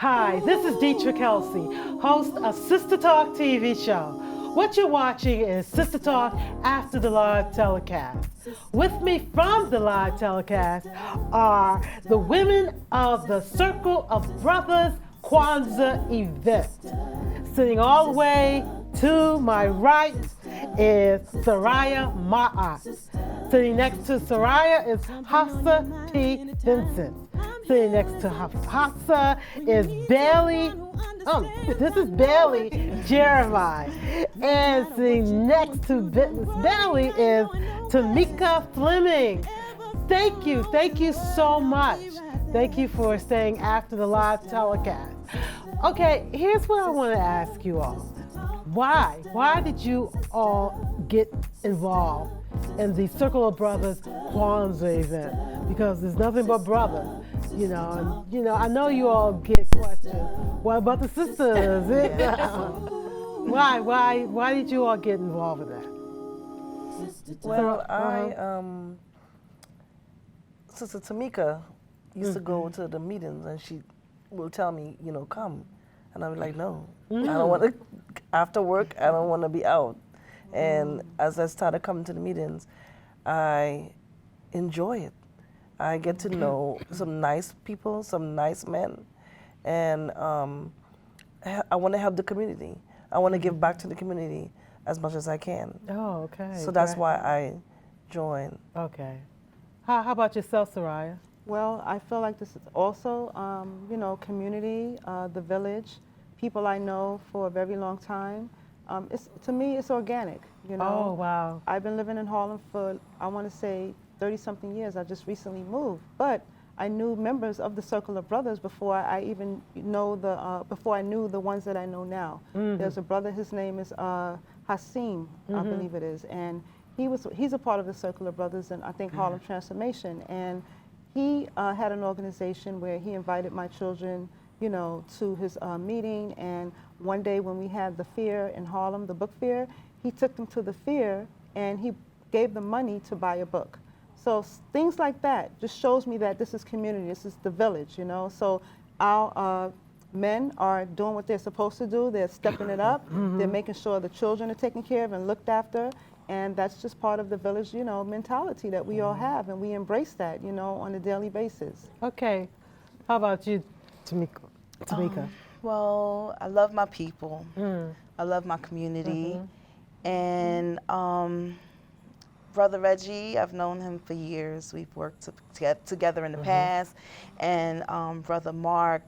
Hi, this is Deetra Kelsey, host of Sister Talk TV show. What you're watching is Sister Talk after the live telecast. With me from the live telecast are the women of the Circle of Brothers Kwanzaa event. Sitting all the way to my right is Soraya Ma'at. Sitting next to Soraya is Hafsa P. Vincent. Sitting next to Hafsa is Bailey. This is Bailey Jeremiah. And sitting next to Bailey is Tamika Fleming. Thank you so much. Thank you for staying after the live telecast. Okay, here's what I want to ask you all. Why did you all get involved in the Circle of Brothers Kwanzaa event? Because there's nothing but brothers, and I know you all get questions. What about the sisters? Why did you all get involved in that? Well, Sister Tamika used to go to the meetings and she will tell me, come. And I'm like, no, I don't want to, after work, I don't want to be out. And as I started coming to the meetings, I enjoy it. I get to know some nice people, some nice men, and I want to help the community. I want to give back to the community as much as I can. Oh, okay. So that's why I joined. Okay. How about yourself, Soraya? Well, I feel like this is also, community, the village, people I know for a very long time. To me, it's organic, Oh, wow. I've been living in Harlem for, I want to say, 30-something years. I just recently moved, but I knew members of the Circle of Brothers before I even before I knew the ones that I know now. There's a brother, his name is Hasim, I believe it is, and he's a part of the Circle of Brothers, and I think Harlem Transformation, and he had an organization where he invited my children, to his meeting, and one day when we had the fair in Harlem, the book fair, he took them to the fair and he gave them money to buy a book. So things like that just shows me that this is community, this is the village, So our men are doing what they're supposed to do, they're stepping it up, they're making sure the children are taken care of and looked after, and that's just part of the village, mentality that we all have, and we embrace that, on a daily basis. Okay. How about you, Tamika? Well, I love my people. I love my community. And Brother Reggie, I've known him for years. We've worked together in the past. And Brother Mark,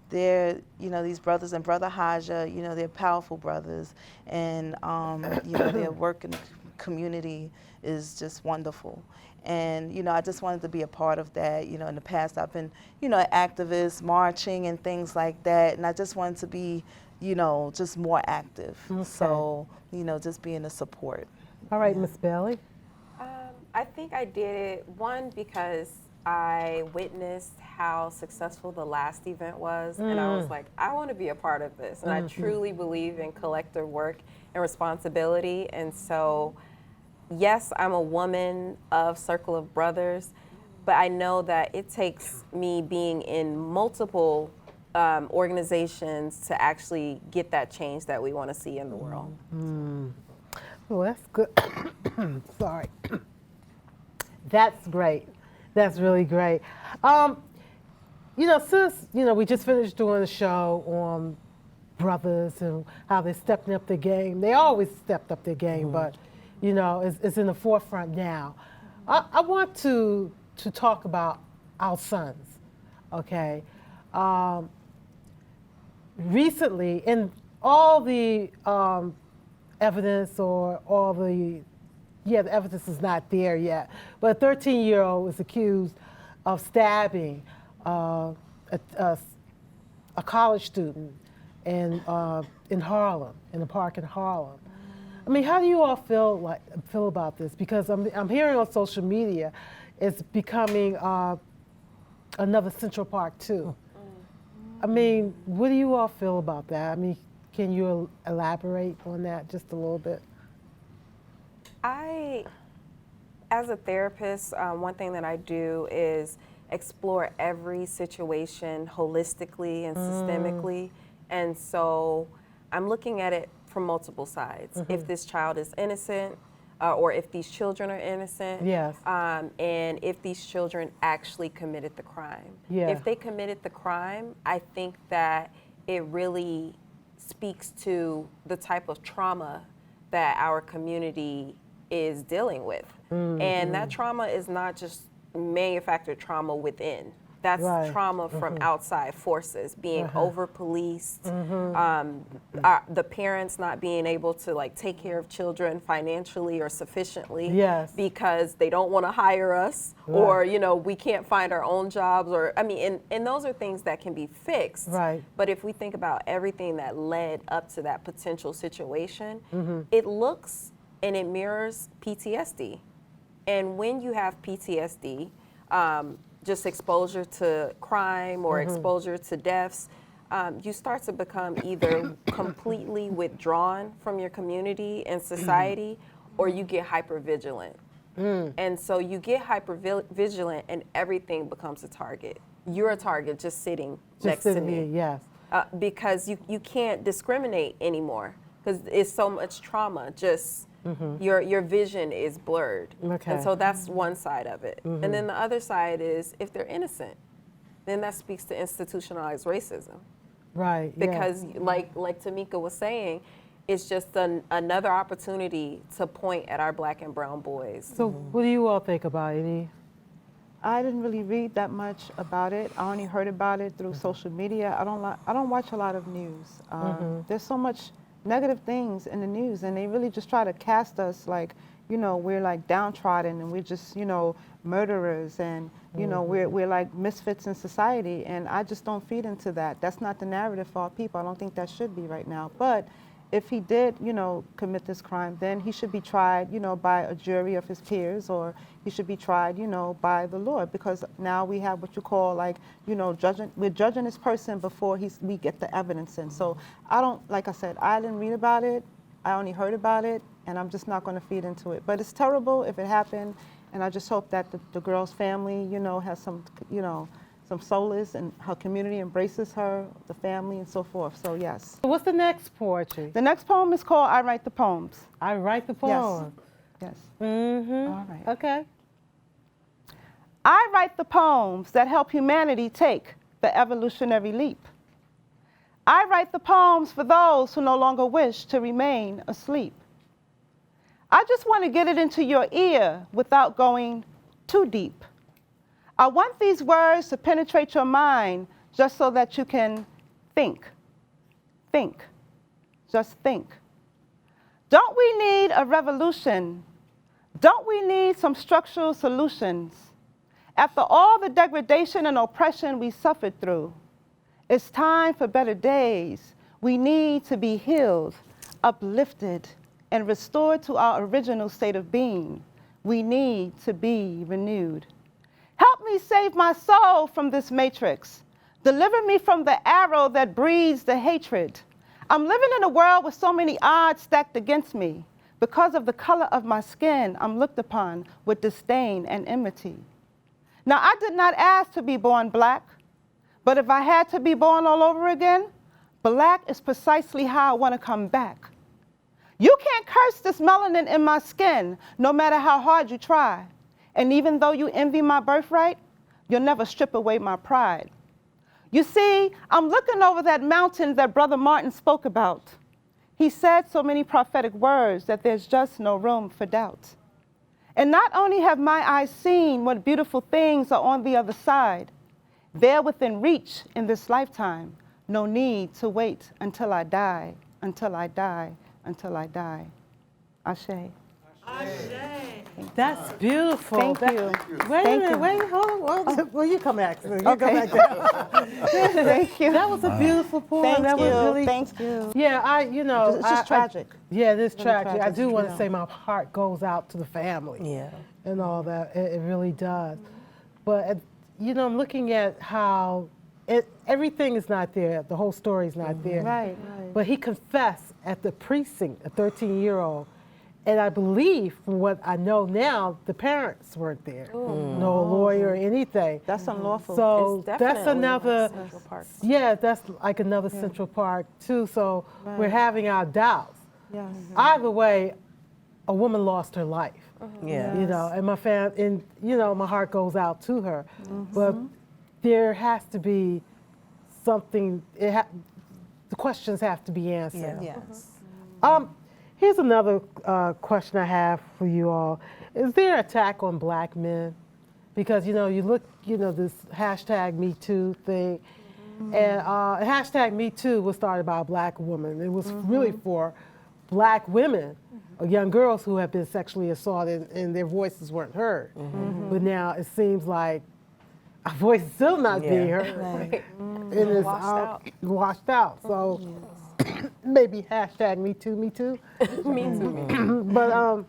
they're, these brothers, and Brother Haja, they're powerful brothers. And, their work in the community is just wonderful. And, I just wanted to be a part of that. In the past I've been, an activist, marching and things like that. And I just wanted to be, just more active. Okay. So, just being a support. All right, Miss Bailey. I think I did it, one, because I witnessed how successful the last event was, and I was like, I want to be a part of this. And I truly believe in collective work and responsibility. And so, yes, I'm a woman of Circle of Brothers, but I know that it takes me being in multiple organizations to actually get that change that we want to see in the world. Oh, that's good. Sorry. That's great. That's really great. Since, we just finished doing a show on brothers and how they're stepping up their game. They always stepped up their game, but, it's in the forefront now. I want to talk about our sons, okay? Recently, in all the evidence or all the evidence is not there yet, but a 13-year-old was accused of stabbing a college student in Harlem, in a park in Harlem. I mean, how do you all feel about this? Because I'm hearing on social media it's becoming another Central Park too. I mean, what do you all feel about that? I mean, can you elaborate on that just a little bit? As a therapist, one thing that I do is explore every situation holistically and systemically. And so I'm looking at it from multiple sides. If this child is innocent, or if these children are innocent, Yes. And if these children actually committed the crime. Yeah. If they committed the crime, I think that it really speaks to the type of trauma that our community is dealing with. And that trauma is not just manufactured trauma within. That's Right. trauma from outside forces, being over-policed, the parents not being able to like take care of children financially or sufficiently Yes. because they don't want to hire us, or you know, we can't find our own jobs, or I mean, and those are things that can be fixed. Right. But if we think about everything that led up to that potential situation, it looks and it mirrors PTSD. And when you have PTSD, just exposure to crime or exposure to deaths, you start to become either completely withdrawn from your community and society, or you get hypervigilant. And so you get hypervigilant and everything becomes a target. You're a target just sitting next to me. Yes. Because you can't discriminate anymore because it's so much trauma. Just your vision is blurred. Okay. And so that's one side of it. And then the other side is if they're innocent, then that speaks to institutionalized racism. Right. Because like Tamika was saying, it's just another opportunity to point at our black and brown boys. So what do you all think about it? I didn't really read that much about it. I only heard about it through social media. I don't watch a lot of news. There's so much negative things in the news, and they really just try to cast us like, you know, we're like downtrodden and we're just, you know, murderers, and you know, we're like misfits in society, and I just don't feed into that. That's not the narrative for our people. I don't think that should be right now. But if he did, you know, commit this crime, then he should be tried, you know, by a jury of his peers, or he should be tried, you know, by the Lord, because now we have what you call like, you know, we're judging this person before we get the evidence in. So I don't, like I said, I didn't read about it. I only heard about it, and I'm just not going to feed into it. But it's terrible if it happened, and I just hope that the girl's family, you know, has some, you know, some solace, and her community embraces her, the family, and so forth. So yes. What's the next poetry? The next poem is called I Write the Poems. I Write the Poem. Yes. All right. Okay. I write the poems that help humanity take the evolutionary leap. I write the poems for those who no longer wish to remain asleep. I just want to get it into your ear without going too deep. I want these words to penetrate your mind just so that you can think. Think. Just think. Don't we need a revolution? Don't we need some structural solutions? After all the degradation and oppression we suffered through, it's time for better days. We need to be healed, uplifted, and restored to our original state of being. We need to be renewed. Help me save my soul from this matrix. Deliver me from the arrow that breeds the hatred. I'm living in a world with so many odds stacked against me. Because of the color of my skin, I'm looked upon with disdain and enmity. Now, I did not ask to be born black, but if I had to be born all over again, black is precisely how I want to come back. You can't curse this melanin in my skin, no matter how hard you try. And even though you envy my birthright, you'll never strip away my pride. You see, I'm looking over that mountain that Brother Martin spoke about. He said so many prophetic words that there's just no room for doubt. And not only have my eyes seen what beautiful things are on the other side, they're within reach in this lifetime. No need to wait until I die, until I die, until I die. Ashe. That's beautiful. Thank you. Wait a minute, wait, hold on. Well, you come back. You come back down. Thank you. That was a beautiful poem. Thank that you. was really, Thank you. Yeah, It's just tragic. Yeah, it is Really tragic. I tragic, do want you to know. say my heart goes out to the family. Yeah. And all that. It really does. But, you know, I'm looking at how everything is not there. The whole story is not there. Right. But he confessed at the precinct, a 13-year-old, And I believe, from what I know now, the parents weren't there. No lawyer or anything. That's unlawful. So It's that's definitely another, like Central Park. yeah, that's like another Central Park too. So we're having our doubts. Yes. Either way, a woman lost her life. Yeah. You know, and my heart goes out to her. But there has to be something. The questions have to be answered. Yeah. Yes. Here's another question I have for you all. Is there an attack on black men? Because, you look, this hashtag Me Too thing. And hashtag Me Too was started by a black woman. It was really for black women, or young girls who have been sexually assaulted and their voices weren't heard. But now it seems like our voice is still not being heard. Right. And it's washed out. So maybe hashtag Me Too, Me Too. Me too. But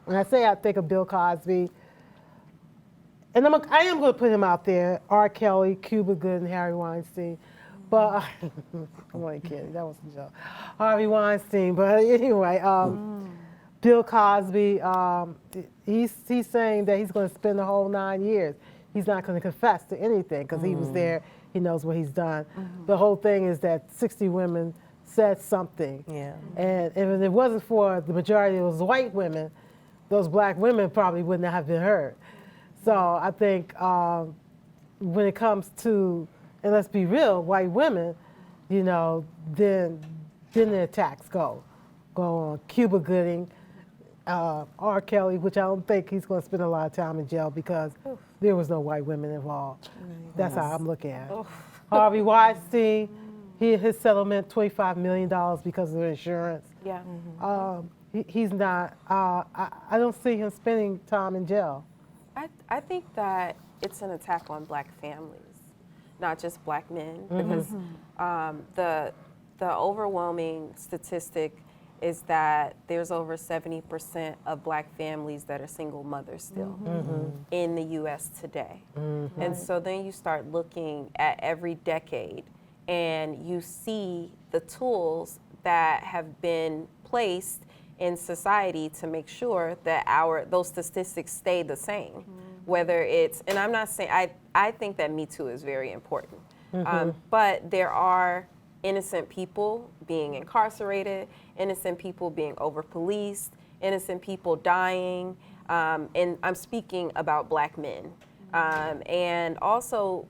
when I say I think of Bill Cosby, and I am going to put him out there, R. Kelly, Cuba Gooding, Harry Weinstein. But I'm only kidding, that was a joke. Harvey Weinstein, but anyway, Bill Cosby, he's saying that he's going to spend the whole 9 years. He's not going to confess to anything because he was there, he knows what he's done. The whole thing is that 60 women said something. Yeah. And if it wasn't for the majority of those white women, those black women probably would not have been heard. So I think when it comes to, and let's be real, white women, then the attacks go on Cuba Gooding, R. Kelly, which I don't think he's going to spend a lot of time in jail because there was no white women involved. That's how I'm looking at it. Harvey Weinstein, his settlement, $25 million because of insurance. Yeah. He's not, I don't see him spending time in jail. I think that it's an attack on black families, not just black men, because the overwhelming statistic is that there's over 70% of black families that are single mothers still in the U.S. today. And so then you start looking at every decade and you see the tools that have been placed in society to make sure that those statistics stay the same. Whether it's, and I'm not saying, I think that Me Too is very important, but there are innocent people being incarcerated, innocent people being over-policed, innocent people dying, and I'm speaking about black men. And also,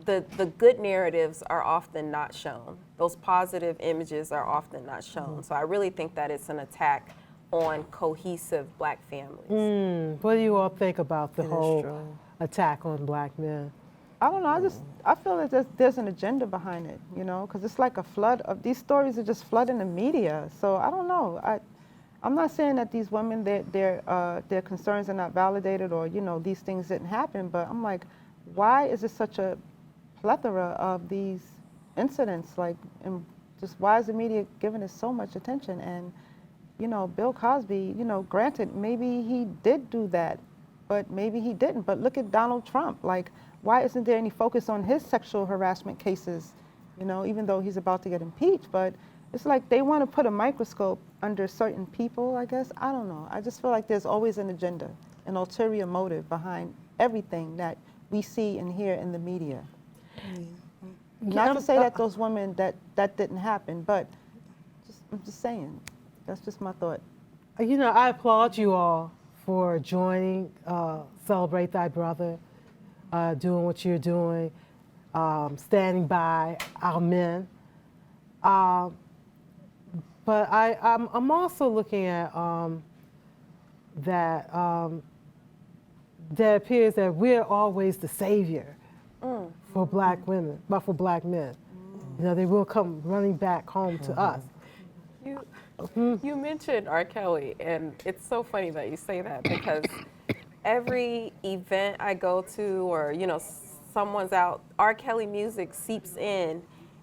the good narratives are often not shown. Those positive images are often not shown. So I really think that it's an attack on cohesive black families. What do you all think about the whole attack on black men? I don't know. I feel that there's an agenda behind it, because it's like a flood of these stories are just flooding the media. So I don't know. I'm not saying that these women their concerns are not validated or these things didn't happen, but I'm like, why is there such a plethora of these incidents? And just why is the media giving it so much attention? And Bill Cosby, granted, maybe he did do that, but maybe he didn't. But look at Donald Trump. Why isn't there any focus on his sexual harassment cases, even though he's about to get impeached? But it's like they want to put a microscope under certain people, I guess. I don't know. I just feel like there's always an agenda, an ulterior motive behind everything that we see and hear in the media. Not to say that those women, that didn't happen, but I'm just saying. That's just my thought. I applaud you all for joining Celebrate Thy Brother, doing what you're doing, standing by our men. But I'm also looking at that appears that we're always the savior for black women, but for black men. They will come running back home to us. You mentioned R. Kelly, and it's so funny that you say that because every event I go to or, someone's out, R. Kelly music seeps in,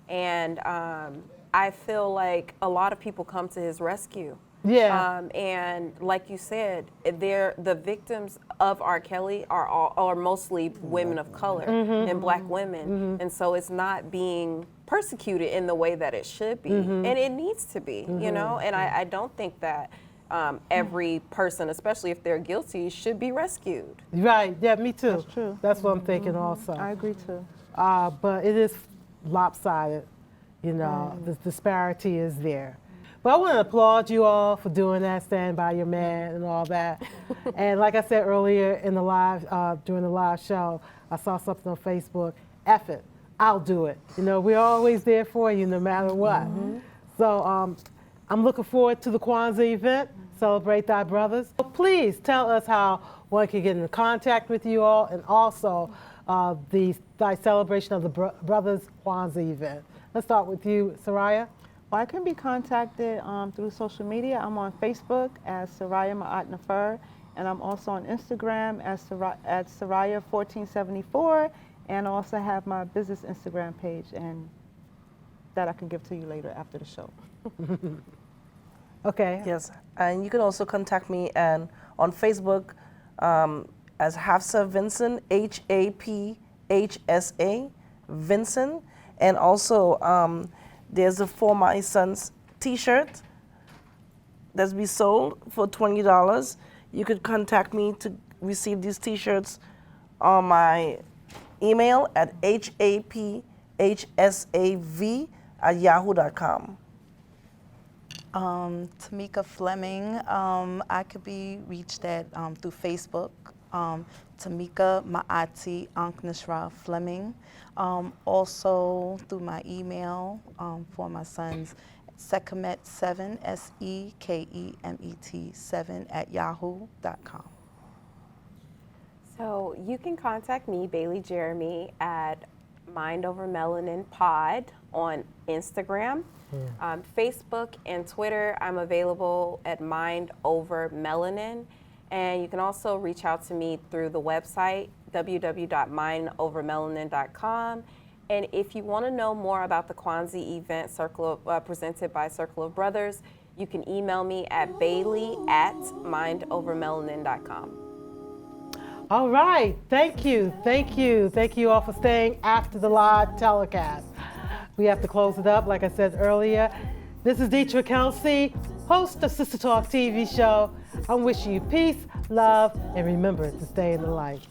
and I feel like a lot of people come to his rescue. Yeah. And like you said, the victims of R. Kelly are mostly women of color and black women. And so it's not being persecuted in the way that it should be. And it needs to be, and I don't think that every person, especially if they're guilty, should be rescued. Right, yeah, me too. That's true. That's what I'm thinking also. I agree too. But it is lopsided, you know, the disparity is there. But I want to applaud you all for doing that, stand by your man and all that. And like I said earlier in the live, during the live show, I saw something on Facebook, F it, I'll do it. You know, we're always there for you no matter what. So I'm looking forward to the Kwanzaa event, Celebrate Thy Brothers. So please tell us how one can get in contact with you all, and also thy celebration of the Brothers.Kwanzaa event. Let's start with you, Soraya. Well, I can be contacted through social media. I'm on Facebook as Soraya Ma'at Nafar, and I'm also on Instagram as at Soraya1474, and I also have my business Instagram page, and that I can give to you later after the show. Okay. Yes, and you can also contact me on Facebook as Hafsa Vincent, HAPHSA Vincent, and also there's a For My Sons t-shirt that's be sold for $20. You could contact me to receive these t-shirts on my email at haphsav@yahoo.com. Tamika Fleming, I could be reached at through Facebook, Tamika Ma'ati Anknashra Fleming. Also through my email For My Sons, Sekemet7, SEKEMET 7 @yahoo.com. So you can contact me, Bailey Jeremy, at Mind Over Melanin Pod on Instagram. Facebook and Twitter, I'm available at Mind Over Melanin. And you can also reach out to me through the website, www.mindovermelanin.com. And if you want to know more about the Kwanzaa event presented by Circle of Brothers, you can email me at bailey@mindovermelanin.com. All right, thank you all for staying after the live telecast. We have to close it up, like I said earlier. This is Deetra Kelsey, host of Sistah Talk TV show. I'm wishing you peace, love, and remember to stay in the light.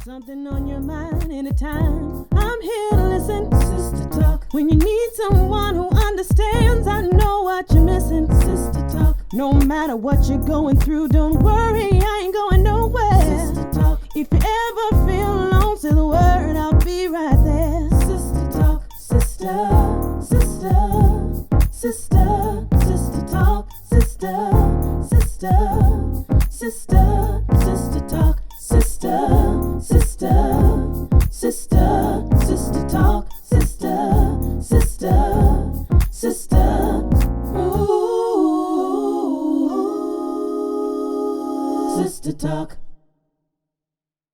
Something on your mind anytime. I'm here to listen. Sistah Talk. When you need someone who understands, I know what you're missing. Sistah Talk. No matter what you're going through, don't worry, I ain't going nowhere. Sistah Talk. If you ever feel alone, say the word, I'll be right there. Sistah Talk. Sister, sister, Sistah Talk. Sister, Sistah Talk. Sistah Talk, sister, ooh, Sistah Talk.